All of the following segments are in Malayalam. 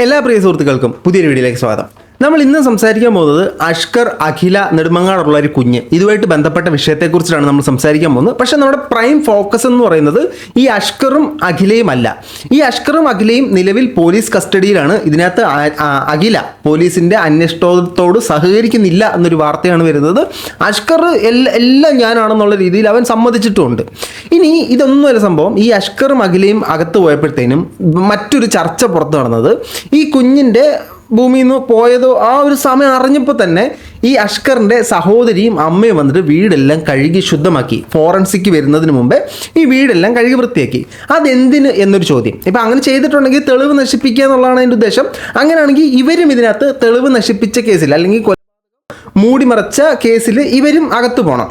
എല്ലാ പ്രിയ സുഹൃത്തുക്കൾക്കും പുതിയൊരു വീഡിയോയിലേക്ക് സ്വാഗതം. നമ്മൾ ഇന്ന് സംസാരിക്കാൻ പോകുന്നത് അഷ്കർ, അഖില, നെടുമങ്ങാടുള്ള ഒരു കുഞ്ഞ്, ഇതുമായിട്ട് ബന്ധപ്പെട്ട വിഷയത്തെക്കുറിച്ചാണ് നമ്മൾ സംസാരിക്കാൻ പോകുന്നത്. പക്ഷേ നമ്മുടെ പ്രൈം ഫോക്കസ് എന്ന് പറയുന്നത് ഈ അഷ്കറും അഖിലയും അല്ല. ഈ അഷ്കറും അഖിലയും നിലവിൽ പോലീസ് കസ്റ്റഡിയിലാണ്. ഇതിനകത്ത് അഖില പോലീസിൻ്റെ അന്വേഷണത്തോട് സഹകരിക്കുന്നില്ല എന്നൊരു വാർത്തയാണ് വരുന്നത്. അഷ്കർ എല്ലാം ഞാനാണെന്നുള്ള രീതിയിൽ അവൻ സമ്മതിച്ചിട്ടുമുണ്ട്. ഇനി ഇതൊന്നുമല്ല സംഭവം. ഈ അഷ്കറും അഖിലയും അകത്ത് പോയപ്പോഴത്തേനും മറ്റൊരു ചർച്ച പുറത്തു നടന്നത്, ഈ കുഞ്ഞിൻ്റെ ഭൂമിയിൽ നിന്ന് പോയതോ ആ ഒരു സമയം അറിഞ്ഞപ്പോൾ തന്നെ ഈ അഷ്കറിൻ്റെ സഹോദരിയും അമ്മയും വന്നിട്ട് വീടെല്ലാം കഴുകി ശുദ്ധമാക്കി. ഫോറൻസിക് വരുന്നതിന് മുമ്പേ ഈ വീടെല്ലാം കഴുകി വൃത്തിയാക്കി. അതെന്തിന് എന്നൊരു ചോദ്യം. ഇപ്പം അങ്ങനെ ചെയ്തിട്ടുണ്ടെങ്കിൽ തെളിവ് നശിപ്പിക്കുക എന്നുള്ളതാണ് അതിൻ്റെ ഉദ്ദേശം. അങ്ങനെയാണെങ്കിൽ ഇവരും ഇതിനകത്ത് തെളിവ് നശിപ്പിച്ച കേസിൽ അല്ലെങ്കിൽ മൂടിമറച്ച കേസിൽ ഇവരും അകത്ത് പോകണം.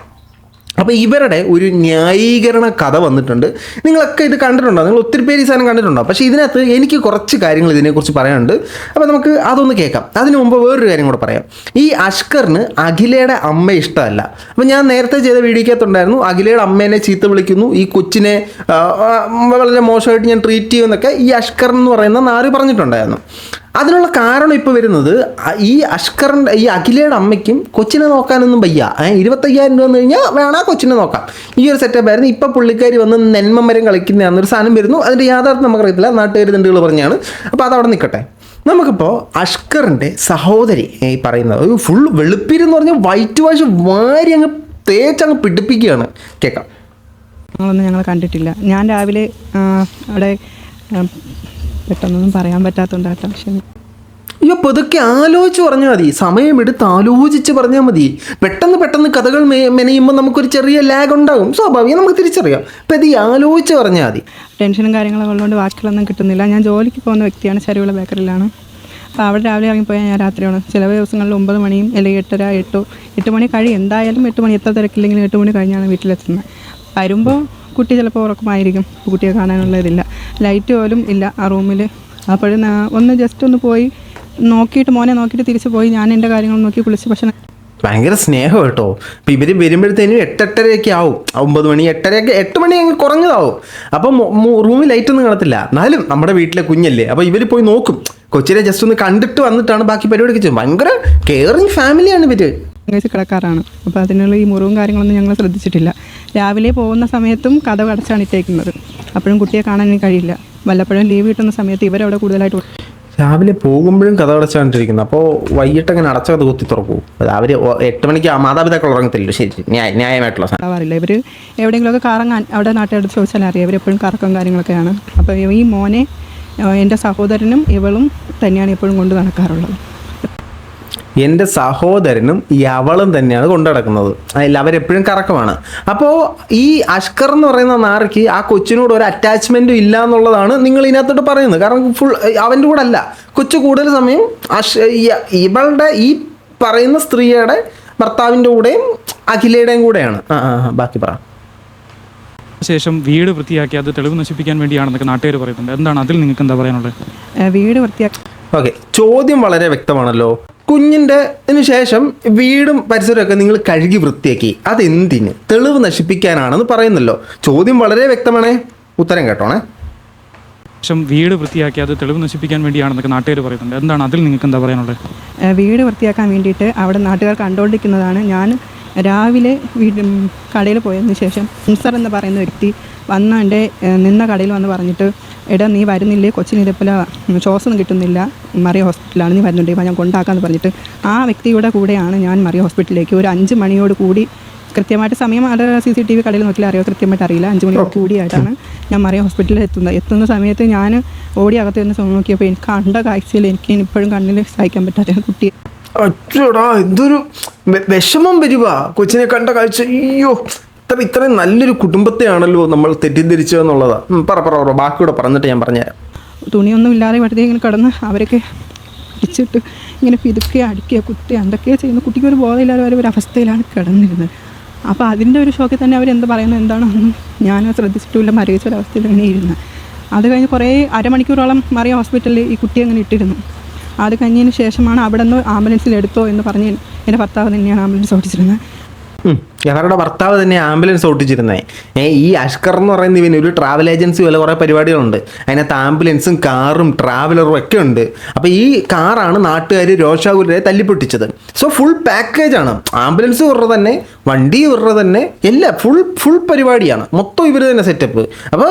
അപ്പോൾ ഇവരുടെ ഒരു ന്യായീകരണ കഥ വന്നിട്ടുണ്ട്. നിങ്ങളൊക്കെ ഇത് കണ്ടിട്ടുണ്ടോ? നിങ്ങൾ ഒത്തിരി പേര് ഈ സാധനം കണ്ടിട്ടുണ്ടോ? പക്ഷേ ഇതിനകത്ത് എനിക്ക് കുറച്ച് കാര്യങ്ങൾ ഇതിനെക്കുറിച്ച് പറയാനുണ്ട്. അപ്പോൾ നമുക്ക് അതൊന്ന് കേൾക്കാം. അതിനു മുമ്പ് വേറൊരു കാര്യം കൂടെ പറയാം. ഈ അഷ്കറിന് അഖിലയുടെ അമ്മ ഇഷ്ടമല്ല. അപ്പോൾ ഞാൻ നേരത്തെ ചെയ്ത വീഡിയോക്കകത്തുണ്ടായിരുന്നു, അഖിലയുടെ അമ്മേനെ ചീത്ത വിളിക്കുന്നു, ഈ കൊച്ചിനെ വളരെ മോശമായിട്ട് ഞാൻ ട്രീറ്റ് ചെയ്യുമെന്നൊക്കെ ഈ അഷ്കർ എന്ന് പറയുന്ന നാര് പറഞ്ഞിട്ടുണ്ടായിരുന്നു. അതിനുള്ള കാരണം ഇപ്പോൾ വരുന്നത്, ഈ അഷ്കറിൻ്റെ ഈ അഖിലയുടെ അമ്മയ്ക്കും കൊച്ചിനെ നോക്കാനൊന്നും വയ്യ. 25,000 രൂപ വന്നു കഴിഞ്ഞാൽ വേണം കൊച്ചിനെ നോക്കാം. ഈ ഒരു സെറ്റപ്പായിരുന്നു. ഇപ്പോൾ പുള്ളിക്കാരി വന്ന് നെന്മമരം കളിക്കുന്നതാണെന്നൊരു സാധനം വരുന്നു. അതിൻ്റെ യാഥാർത്ഥ്യം നമുക്കറിയത്തില്ല, നാട്ടുകാർ ദണ്ടുകൾ പറഞ്ഞാണ്. അപ്പോൾ അതവിടെ നിൽക്കട്ടെ. നമുക്കിപ്പോൾ അഷ്കറിൻ്റെ സഹോദരി ഈ പറയുന്നത് ഒരു ഫുൾ വെളുപ്പിരെന്ന് പറഞ്ഞാൽ വൈറ്റ് വാഷ് വാരി അങ്ങ് തേച്ചങ്ങ് പിടിപ്പിക്കുകയാണ്. കേൾക്കാം. ഞങ്ങളൊന്നും ഞങ്ങൾ കണ്ടിട്ടില്ല. ഞാൻ രാവിലെ അവിടെ പെട്ടെന്നൊന്നും പറയാൻ പറ്റാത്തതുകൊണ്ടാട്ടോ. പക്ഷേ അയ്യോ, പതുക്കെ ആലോചിച്ച് പറഞ്ഞാൽ മതി. സമയമെടുത്ത് ആലോചിച്ച് പറഞ്ഞാൽ മതി. പെട്ടെന്ന് കഥകൾ മെനയുമ്പോൾ നമുക്കൊരു ചെറിയ ലാഗ് ഉണ്ടാകും, സ്വാഭാവികം, നമുക്ക് തിരിച്ചറിയാം. അപ്പം ഇത് ആലോചിച്ച് പറഞ്ഞാൽ മതി. ടെൻഷനും കാര്യങ്ങളൊക്കെ ഉള്ളതുകൊണ്ട് വാക്കുകളൊന്നും കിട്ടുന്നില്ല. ഞാൻ ജോലിക്ക് പോകുന്ന വ്യക്തിയാണ്, ശരിയുള്ള ബേക്കറിയിലാണ്. അപ്പോൾ അവിടെ രാവിലെ ഇറങ്ങിപ്പോയാൽ ഞാൻ രാത്രിയാണ്. ചില ദിവസങ്ങളിൽ 9 മണിയും അല്ലെങ്കിൽ 8:30, 8 മണി കഴിയും. എന്തായാലും 8 മണി, എത്ര തിരക്കില്ലെങ്കിലും 8 മണി കഴിഞ്ഞാണ് വീട്ടിലെത്തുന്നത്. വരുമ്പോൾ കുട്ടി ചിലപ്പോൾ ഉറക്കമായിരിക്കും, കുട്ടിയെ കാണാനുള്ള ഇതില്ല, ലൈറ്റ് പോലും ഇല്ല ആ റൂമിൽ. അപ്പോഴും ഒന്ന് ജസ്റ്റ് ഒന്ന് പോയി നോക്കിയിട്ട്, മോനെ നോക്കിയിട്ട് തിരിച്ച് പോയി ഞാൻ എൻ്റെ കാര്യങ്ങൾ നോക്കി കുളിച്ച് ഭക്ഷണം. ഭയങ്കര സ്നേഹം കേട്ടോ. ഇപ്പം ഇവർ വരുമ്പോഴത്തേനും 8-8:30 ആവും. 9 മണി, 8 മണി അങ്ങ് കുറഞ്ഞതാവും. അപ്പം റൂമിൽ ലൈറ്റൊന്നും കാണത്തില്ല. എന്നാലും നമ്മുടെ വീട്ടിലെ കുഞ്ഞല്ലേ, അപ്പോൾ ഇവർ പോയി നോക്കും. കൊച്ചിനെ ജസ്റ്റ് ഒന്ന് കണ്ടിട്ട് വന്നിട്ടാണ് ബാക്കി പരിപാടിയൊക്കെ ചെയ്യും. ഭയങ്കര കെയറിങ് ഫാമിലിയാണ് ഇവർ. കിടക്കാറാണ്. അപ്പോൾ അതിനുള്ള ഈ മുറിവും കാര്യങ്ങളൊന്നും ഞങ്ങൾ ശ്രദ്ധിച്ചിട്ടില്ല. രാവിലെ പോകുന്ന സമയത്തും കഥ അടച്ചാണ് ഇട്ടേക്കുന്നത്. അപ്പോഴും കുട്ടിയെ കാണാൻ എനിക്ക് കഴിയില്ല. വല്ലപ്പോഴും ലീവ് കിട്ടുന്ന സമയത്ത് ഇവരവിടെ കൂടുതലായിട്ട് രാവിലെ പോകുമ്പോഴും കഥ അടച്ചാണ്ടിരിക്കുന്നത്. അപ്പോൾ വൈകിട്ട് അങ്ങനെ അടച്ച കഥ കുത്തി തുറക്കൂ. അവർ 8 മണിക്ക് മാതാപിതാക്കൾ ഉറങ്ങത്തില്ലല്ലോ. ശരി, ന്യായമായിട്ടുള്ള സാധാറില്ല. ഇവർ എവിടെയെങ്കിലുമൊക്കെ കറങ്ങാൻ അവിടെ നാട്ടിലെടുത്ത് ചോദിച്ചാൽ അറിയാം. ഇവരെപ്പോഴും കറക്കം കാര്യങ്ങളൊക്കെയാണ്. അപ്പോൾ ഈ മോനെ എൻ്റെ സഹോദരനും ഇവളും തന്നെയാണ് എപ്പോഴും കൊണ്ട് നടക്കാറുള്ളത്. എൻ്റെ സഹോദരനും ഈ അവളും തന്നെയാണ് കൊണ്ടു നടക്കുന്നത്. അതിൽ അവരെപ്പോഴും കറക്കമാണ്. അപ്പോൾ ഈ അഷ്കർ എന്ന് പറയുന്ന നാരയ്ക്ക് ആ കൊച്ചിനോട് ഒരു അറ്റാച്ച്മെൻറ്റും ഇല്ല എന്നുള്ളതാണ് നിങ്ങൾ ഇതിനകത്തോട്ട് പറയുന്നത്. കാരണം ഫുൾ അവൻ്റെ കൂടെ അല്ല. കൊച്ചു കൂടുതൽ സമയം ഇവളുടെ ഈ പറയുന്ന സ്ത്രീയുടെ ഭർത്താവിൻ്റെ കൂടെയും അഖിലയുടെയും കൂടെയാണ്. ബാക്കി പറ. ശേഷം വീട് വൃത്തിയാക്കി അത് തെളിവ് നശിപ്പിക്കാൻ വേണ്ടിയാണെന്നൊക്കെ നാട്ടുകാർ പറയുന്നുണ്ട്. എന്താണ് അതിൽ നിങ്ങൾക്ക് എന്താ പറയാനുള്ളത്? വീട് വൃത്തിയാക്കി. ഓക്കെ, ചോദ്യം വളരെ വ്യക്തമാണല്ലോ. കുഞ്ഞിൻ്റെ ശേഷം വീടും പരിസരമൊക്കെ നിങ്ങൾ കഴുകി വൃത്തിയാക്കി, അതെന്തിന്? തെളിവ് നശിപ്പിക്കാനാണെന്ന് പറയുന്നല്ലോ. ചോദ്യം വളരെ വ്യക്തമാണേ, ഉത്തരം കേട്ടോണേ. ശേഷം വീട് വൃത്തിയാക്കി അത് തെളിവ് നശിപ്പിക്കാൻ വേണ്ടിയാണെന്നൊക്കെ നാട്ടുകാർ പറയുന്നുണ്ട്. എന്താണ് അതിൽ നിങ്ങൾക്ക് എന്താ പറയാനുള്ളത്? വീട് വൃത്തിയാക്കാൻ വേണ്ടിയിട്ട് അവിടെ നാട്ടുകാർ കണ്ടുകൊണ്ടിരിക്കുന്നതാണ്. ഞാൻ രാവിലെ കടയിൽ പോയതിന് ശേഷം മുൻസർ എന്ന് പറയുന്ന വ്യക്തി വന്ന് എൻ്റെ നിന്ന കടയിൽ വന്ന് പറഞ്ഞിട്ട്, എടാ നീ വരുന്നില്ലേ, കൊച്ചിന് ഇതേപോലെ ശ്വാസം കിട്ടുന്നില്ല, മറിയ ഹോസ്പിറ്റലാണ്, നീ വരുന്നുണ്ട്, ഞാൻ കൊണ്ടാക്കാമെന്ന് പറഞ്ഞിട്ട് ആ വ്യക്തിയുടെ കൂടെയാണ് ഞാൻ മറിയ ഹോസ്പിറ്റലിലേക്ക് ഒരു 5 മണിയോട് കൂടി, കൃത്യമായിട്ട് സമയം അത് CCTV കടയിൽ നോക്കിയാൽ അറിയാം, കൃത്യമായിട്ട് അറിയില്ല, 5 മണിയോട് കൂടിയായിട്ടാണ് ഞാൻ മറിയ ഹോസ്പിറ്റലിൽ എത്തുന്ന സമയത്ത് ഞാൻ ഓടി അകത്ത് നിന്ന് നോക്കിയപ്പോൾ എനിക്ക് കണ്ട കാഴ്ചയിൽ എനിക്ക് ഇപ്പോഴും കണ്ണിൽ സഹിക്കാൻ പറ്റാത്ത കുട്ടിയെ. അച്ചോടാ, എന്തൊരു വിഷമം വരുക കൊച്ചിനെ കണ്ട കാഴ്ച. അയ്യോ, ഇത്രയും നല്ലൊരു കുടുംബത്തെയാണല്ലോ നമ്മൾ തെറ്റിദ്ധരിച്ചതെന്നുള്ളതാണ്. പറ ബാക്കിയൂടെ പറഞ്ഞിട്ട് ഞാൻ പറഞ്ഞുതരാം. തുണിയൊന്നും ഇല്ലാതെ വെറുതെ ഇങ്ങനെ കിടന്ന് അവരൊക്കെ പിടിച്ചിട്ട് ഇങ്ങനെ പിതുക്കുക, അടിക്കുക, കുത്തുക, എന്തൊക്കെയോ ചെയ്യുന്ന കുട്ടിക്ക് ഒരു ബോധമില്ലാതെ ഒരു അവസ്ഥയിലാണ് കിടന്നിരുന്നത്. അപ്പോൾ അതിൻ്റെ ഒരു ഷോക്കിൽ തന്നെ അവരെന്ത് പറയുന്നത് എന്താണെന്നും ഞാൻ ശ്രദ്ധിച്ചിട്ടില്ല. മരവിച്ചൊരവസ്ഥയിൽ ഇങ്ങനെ ഇരുന്ന് അത് കഴിഞ്ഞ് കുറേ അരമണിക്കൂറോളം മറിയ ഹോസ്പിറ്റലിൽ ഈ കുട്ടിയെ അങ്ങനെ ഇട്ടിരുന്നു. അത് കഴിഞ്ഞതിന് ശേഷമാണ് അവിടെ നിന്ന് ആംബുലൻസിൽ എടുത്തോ എന്ന് പറഞ്ഞ് എൻ്റെ ഭർത്താവ് തന്നെയാണ് ആംബുലൻസ് ഓടിച്ചിരുന്നത്. അവരുടെ ഭർത്താവ് തന്നെ ആംബുലൻസ് ഓട്ടിച്ചിരുന്നേ. ഈ അഷ്കർ എന്ന് പറയുന്ന ഇവന് ഒരു ട്രാവൽ ഏജൻസി പോലെ കുറേ പരിപാടികളുണ്ട്. അതിനകത്ത് ആംബുലൻസും കാറും ട്രാവലറും ഒക്കെ ഉണ്ട്. അപ്പോൾ ഈ കാറാണ് നാട്ടുകാർ രോഷാകുലരെ തല്ലിപ്പൊട്ടിച്ചത്. സോ ഫുൾ പാക്കേജാണ്. ആംബുലൻസ് ഇവരുടെ തന്നെ, വണ്ടി ഇവരുടെ തന്നെ, എല്ലാം ഫുൾ പരിപാടിയാണ്. മൊത്തം ഇവർ തന്നെ സെറ്റപ്പ്. അപ്പോൾ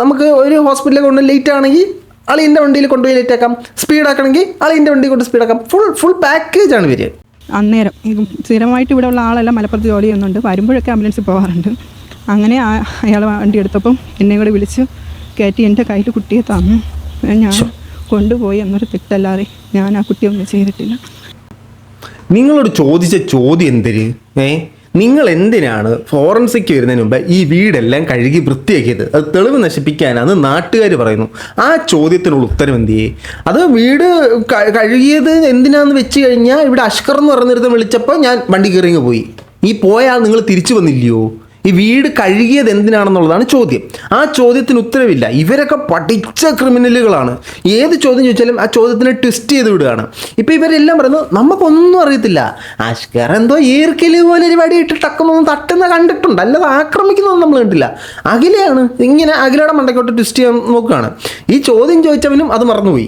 നമുക്ക് ഒരു ഹോസ്പിറ്റലിൽ കൊണ്ട് ലേറ്റ് ആണെങ്കിൽ അളിൻ്റെ വണ്ടിയിൽ കൊണ്ടുപോയി ലേറ്റ് ആക്കാം, സ്പീഡാക്കണമെങ്കിൽ അളിൻ്റെ വണ്ടി കൊണ്ട് സ്പീഡാക്കാം. ഫുൾ പാക്കേജാണ് ഇവർ. അന്നേരം സ്ഥിരമായിട്ട് ഇവിടെ ഉള്ള ആളെല്ലാം മലപ്പുറത്ത് ജോലി ചെയ്യുന്നുണ്ട്. വരുമ്പോഴൊക്കെ ആംബുലൻസിൽ പോകാറുണ്ട്. അങ്ങനെ അയാൾ വണ്ടി എടുത്തപ്പം എന്നെ കൂടെ വിളിച്ച് കയറ്റി എൻ്റെ കയ്യിൽ കുട്ടിയെ തന്നു. ഞാൻ കൊണ്ടുപോയി എന്നൊരു തെറ്റല്ലാതെ ഞാൻ ആ കുട്ടിയെ ഒന്നും ചെയ്തിട്ടില്ല. നിങ്ങളോട് ചോദിച്ച ചോദ്യം എന്തിന്? നിങ്ങൾ എന്തിനാണ് ഫോറൻസിക് വരുന്നതിന് മുമ്പ് ഈ വീടെല്ലാം കഴുകി വൃത്തിയാക്കിയത്? അത് തെളിവ് നശിപ്പിക്കാനാണ് നാട്ടുകാർ പറയുന്നു. ആ ചോദ്യത്തിനുള്ള ഉത്തരം എന്തിയേ? അത് വീട് കഴുകിയത് എന്തിനാന്ന് വെച്ച് കഴിഞ്ഞാൽ ഇവിടെ അഷ്കർ എന്ന് പറയുന്നിടത്ത് വിളിച്ചപ്പോൾ ഞാൻ വണ്ടി കയറി പോയി. ഈ പോയാൽ നിങ്ങൾ തിരിച്ചു വന്നില്ലയോ? ഈ വീട് കഴുകിയത് എന്തിനാണെന്നുള്ളതാണ് ചോദ്യം. ആ ചോദ്യത്തിന് ഉത്തരവില്ല. ഇവരൊക്കെ പഠിച്ച ക്രിമിനലുകളാണ്. ഏത് ചോദ്യം ചോദിച്ചാലും ആ ചോദ്യത്തിനെ ട്വിസ്റ്റ് ചെയ്ത് വിടുകയാണ്. ഇപ്പോൾ ഇവരെല്ലാം പറയുന്നത് നമുക്കൊന്നും അറിയത്തില്ല, അഷ്കർ എന്തോ ഈർക്കില് പോലെ ഒരു വടി ഇട്ട് ടക്കുന്നൊന്നും തട്ടുന്ന കണ്ടിട്ടുണ്ട്, അല്ലാതെ ആക്രമിക്കുന്നതൊന്നും നമ്മൾ കണ്ടില്ല. അഖിലയാണ് ഇങ്ങനെ അഖിലയുടെ മണ്ടയ്ക്കോട്ട് ട്വിസ്റ്റ് ചെയ്യാൻ നോക്കുകയാണ്. ഈ ചോദ്യം ചോദിച്ചവനും അത് മറന്നുപോയി.